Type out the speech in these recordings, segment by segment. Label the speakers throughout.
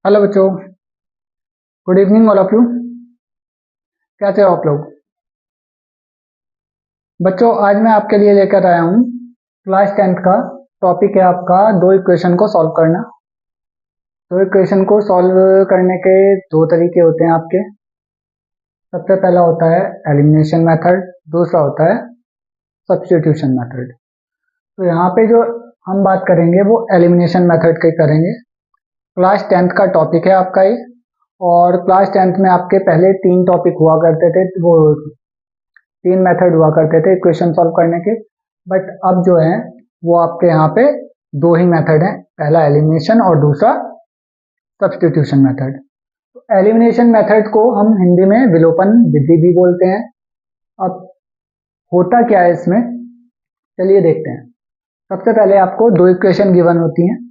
Speaker 1: Hello बच्चों, good evening all of you. कैसे हो आप लोग? बच्चों, आज मैं आपके लिए लेकर आया हूँ क्लास 10th का टॉपिक है आपका दो इक्वेशन को सॉल्व करना। दो इक्वेशन को सॉल्व करने के दो तरीके होते हैं आपके। सबसे पहला होता है एलिमिनेशन मेथड, दूसरा होता है सब्स्टिट्यूशन मेथड। तो यहाँ पे जो हम बात करेंगे वो एलिमिनेशन मेथड की करेंगे। क्लास 10th का टॉपिक है आपका ये, और क्लास 10th में आपके पहले 3 टॉपिक हुआ करते थे, वो 3 मेथड हुआ करते थे इक्वेशन सॉल्व करने के। बट अब जो है वो आपके यहाँ पे 2 ही मेथड हैं, पहला एलिमिनेशन और दूसरा सब्स्टिट्यूशन मेथड। तो एलिमिनेशन मेथड को हम हिंदी में विलोपन विधि भी बोलते हैं। अब होता क्या है इसमें, चलिए देखते हैं। सबसे पहले आपको 2 इक्वेशन गिवन होती हैं,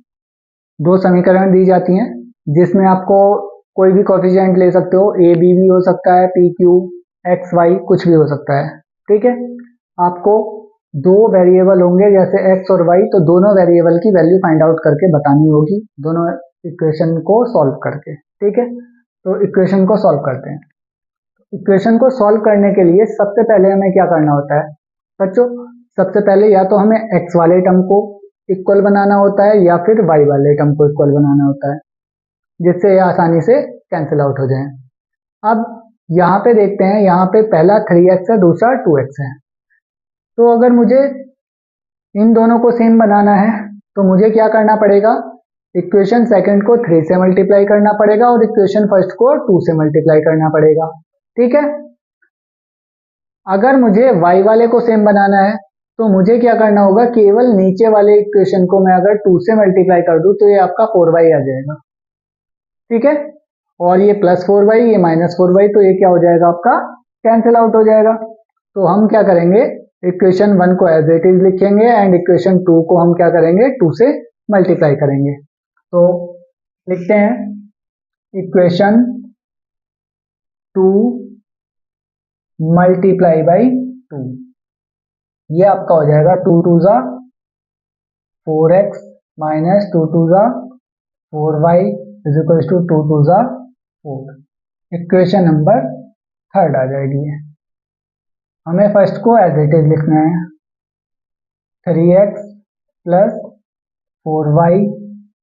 Speaker 1: 2 समीकरण दी जाती हैं, जिसमें आपको कोई भी कोएफिशिएंट ले सकते हो, ए बी भी हो सकता है, पी क्यू एक्स वाई कुछ भी हो सकता है। ठीक है, आपको 2 वेरिएबल होंगे जैसे एक्स और वाई, तो दोनों वेरिएबल की वैल्यू फाइंड आउट करके बतानी होगी दोनों इक्वेशन को सॉल्व करके। ठीक है, तो इक्वेशन को सॉल्व करते हैं। इक्वेशन को सॉल्व करने के लिए सबसे पहले हमें क्या करना होता है बच्चों? सबसे पहले या तो हमें एक्स वाले टर्म को इक्वल बनाना होता है या फिर वाई वाले टर्म को इक्वल बनाना होता है, जिससे ये आसानी से कैंसिल आउट हो जाए। अब यहाँ पे देखते हैं, यहाँ पे पहला 3x है, दूसरा 2x है। तो अगर मुझे इन दोनों को सेम बनाना है तो मुझे क्या करना पड़ेगा? इक्वेशन सेकंड को 3 से मल्टीप्लाई करना पड़ेगा और इक्वेशन फर्स्ट को 2 से मल्टीप्लाई करना पड़ेगा। ठीक है, अगर मुझे y वाले को सेम बनाना है तो मुझे क्या करना होगा? केवल नीचे वाले इक्वेशन को मैं अगर 2 से मल्टीप्लाई कर दूं तो ये आपका 4y आ जाएगा। ठीक है, और ये +4y, ये -4y, तो ये क्या हो जाएगा? आपका कैंसिल आउट हो जाएगा। तो हम क्या करेंगे? इक्वेशन 1 को एज इट इज लिखेंगे एंड इक्वेशन 2 को हम क्या करेंगे? 2 से मल्टीप्लाई करेंगे। तो लिखते हैं इक्वेशन 2 मल्टीप्लाई बाई 2, ये आपका हो जाएगा 2 2 ज़ा 4x माइनस 2 2 ज़ा 4y इज इक्वल टू 2 2 ज़ा 4। इक्वेशन नंबर 3 आ जाएगी। हमें फर्स्ट को एज इट इज लिखना है, 3x plus 4y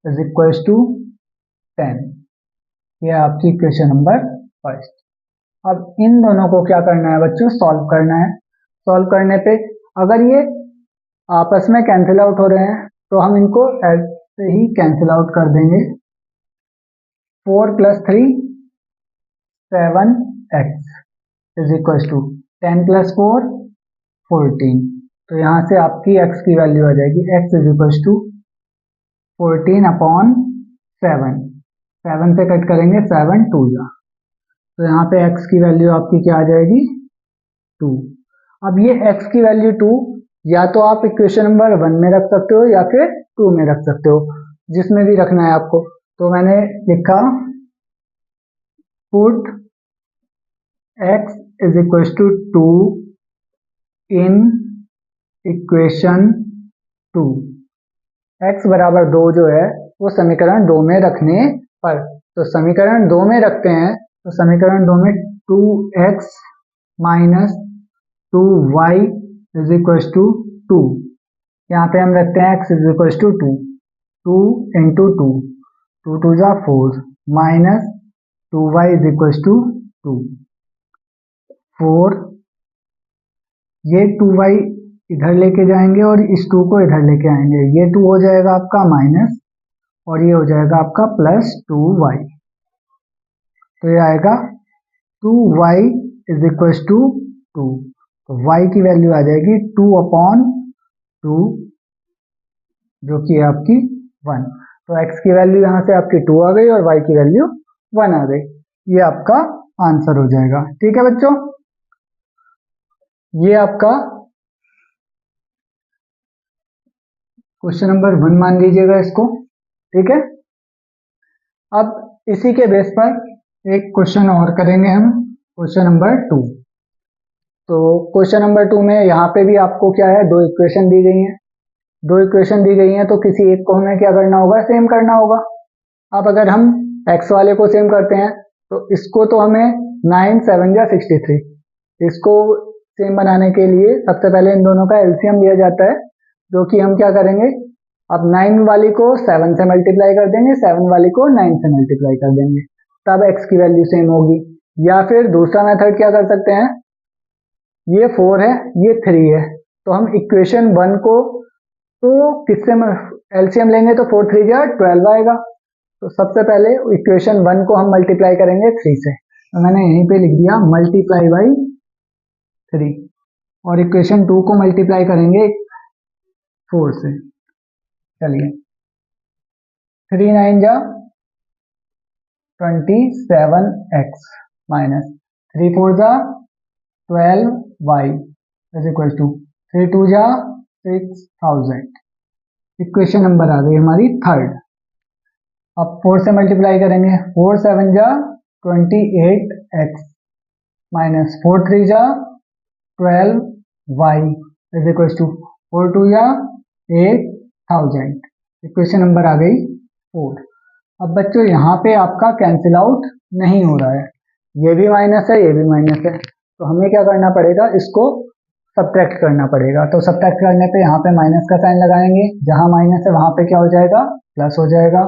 Speaker 1: is equal to 10। ये आपकी इक्वेशन नंबर फर्स्ट। अब इन दोनों को क्या करना है बच्चों? सॉल्व करना है। सॉल्व करने पे अगर ये आपस में कैंसिल आउट हो रहे हैं तो हम इनको ऐसे ही कैंसिल आउट कर देंगे। 4 + 3 7x इज इक्वल टू 10 + 4 14। तो यहाँ से आपकी x की वैल्यू आ जाएगी, x इज इक्वल टू 14/7। 7 से कट करेंगे 7 2 जा, तो यहाँ पे x की वैल्यू आपकी क्या आ जाएगी? 2। अब ये x की वैल्यू 2 या तो आप इक्वेशन नंबर 1 में रख सकते हो या फिर 2 में रख सकते हो, जिसमें भी रखना है आपको। तो मैंने लिखा put x is equal to 2 in equation 2। x बराबर 2 जो है वो समीकरण 2 में रखने पर, तो समीकरण 2 में रखते हैं तो समीकरण 2 में 2x minus 2y is equal to 2। यहाँ पे हम रखते हैं x is equal to 2, 2 into 2, 2 2 ज़ा 4 minus 2y is equal to 2, 4। ये 2y इधर लेके जाएंगे और इस 2 को इधर लेके आएंगे, ये 2 हो जाएगा आपका माइनस और ये हो जाएगा आपका +2y। तो ये आएगा 2y इज इक्वल टू 2। तो y की वैल्यू आ जाएगी 2/2, जो कि आपकी 1। तो x की वैल्यू यहाँ से आपकी 2 आ गई और y की वैल्यू 1 आ गई। ये आपका आंसर हो जाएगा। ठीक है बच्चों, ये आपका क्वेश्चन नंबर 1 मान लीजिएगा इसको। ठीक है, अब इसी के बेस पर एक क्वेश्चन और करेंगे हम, क्वेश्चन नंबर 2। तो क्वेश्चन नंबर 2 में यहाँ पे भी आपको क्या है? 2 इक्वेशन दी गई हैं। 2 इक्वेशन दी गई हैं तो किसी एक को हमें क्या करना होगा? सेम करना होगा। अब अगर हम एक्स वाले को सेम करते हैं, तो इसको तो हमें 9 7 या 63, इसको सेम बनाने के लिए सबसे पहले इन दोनों का एलसीएम लिया जाता है, जो कि हम क्या करेंगे, अब 9 वाली को 7 से मल्टीप्लाई कर देंगे, 7 वाली को 9 से मल्टीप्लाई कर देंगे, तब एक्स की वैल्यू सेम होगी। या फिर दूसरा मेथड क्या कर सकते हैं, ये 4 है, ये 3 है, तो हम इक्वेशन 1 को तो किससे एलसीएम लेंगे, तो 4 3 जा 12 आएगा। तो सबसे पहले इक्वेशन 1 को हम मल्टीप्लाई करेंगे 3 से, तो मैंने यहीं पे लिख दिया मल्टीप्लाई बाई 3, और इक्वेशन 2 को मल्टीप्लाई करेंगे 4 से। चलिए 3 9 जा 27x माइनस 3 4 जा 12y इज इक्वल टू 3 2 जा 6000। इक्वेशन नंबर आ गई हमारी थर्ड। अब 4 से मल्टीप्लाई करेंगे, 4 7 जा 28x माइनस 4 3 जा 12y इज इक्वल टू 4 2 जा 8000। इक्वेशन नंबर आ गई 4। अब बच्चों यहाँ पे आपका कैंसिल आउट नहीं हो रहा है, ये भी माइनस है, ये भी माइनस है, तो हमें क्या करना पड़ेगा, इसको सब्ट्रैक्ट करना पड़ेगा। तो सब्ट्रैक्ट करने पे यहाँ पे माइनस का साइन लगाएंगे, जहाँ माइनस है वहां पे क्या हो जाएगा, प्लस हो जाएगा,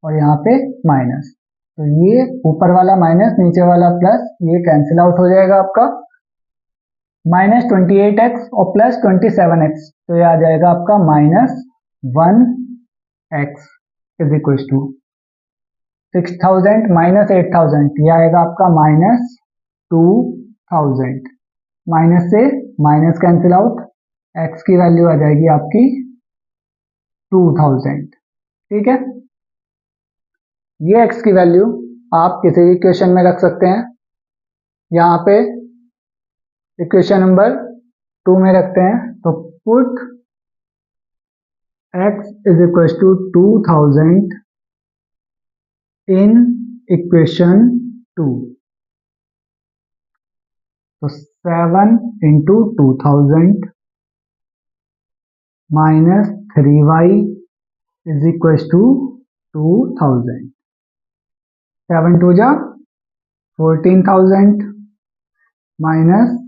Speaker 1: और यहाँ पे माइनस, तो ये ऊपर वाला माइनस नीचे वाला प्लस, ये कैंसिल आउट हो जाएगा आपका। माइनस 28x और प्लस 27x, तो ये आ जाएगा आपका minus 1x is equal to 6000 minus 8000, ये आएगा आपका माइनस 2000। माइनस से माइनस कैंसिल आउट, x की वैल्यू आ जाएगी आपकी 2000। ठीक है, ये x की वैल्यू आप किसी भी इक्वेशन में रख सकते हैं। यहाँ पे इक्वेशन नंबर 2 में रखते हैं, तो put x is equal to 2000 in equation 2, तो 7 into 2000 minus 3y is equal to 2000, 7 2 जा 14000 minus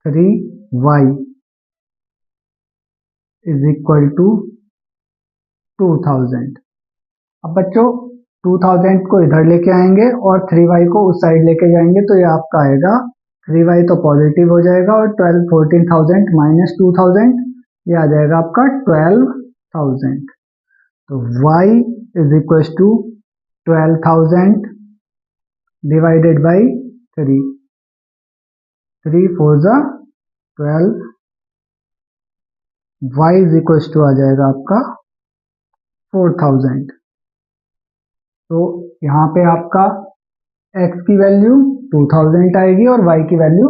Speaker 1: 3y is equal to 2000। अब बच्चों 2000 को इधर लेके आएंगे और 3y को उस साइड लेके जाएंगे, तो ये आपका आएगा 3y तो पॉजिटिव हो जाएगा, और 14,000 माइनस 2000, ये आ जाएगा आपका 12,000। तो y is equal to 12,000 divided by 3, 3 4 जा 12, y इज इक्वल टू आ जाएगा आपका 4000। तो यहाँ पे आपका x की वैल्यू 2000 आएगी और y की वैल्यू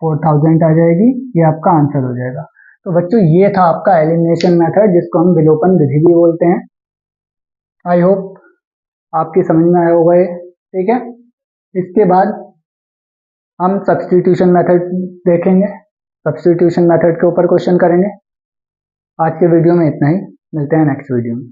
Speaker 1: 4000 आ जाएगी, ये आपका आंसर हो जाएगा। तो बच्चों ये था आपका एलिमिनेशन मेथड, जिसको हम विलोपन विधि भी बोलते हैं। आई होप आपकी समझ में आया होगा ये। ठीक है, इसके बाद हम सब्स्टिट्यूशन मेथड देखेंगे, सब्स्टिट्यूशन मेथड के ऊपर क्वेश्चन करेंगे। आज के वीडियो में इतना ही, मिलते हैं नेक्स्ट वीडियो में।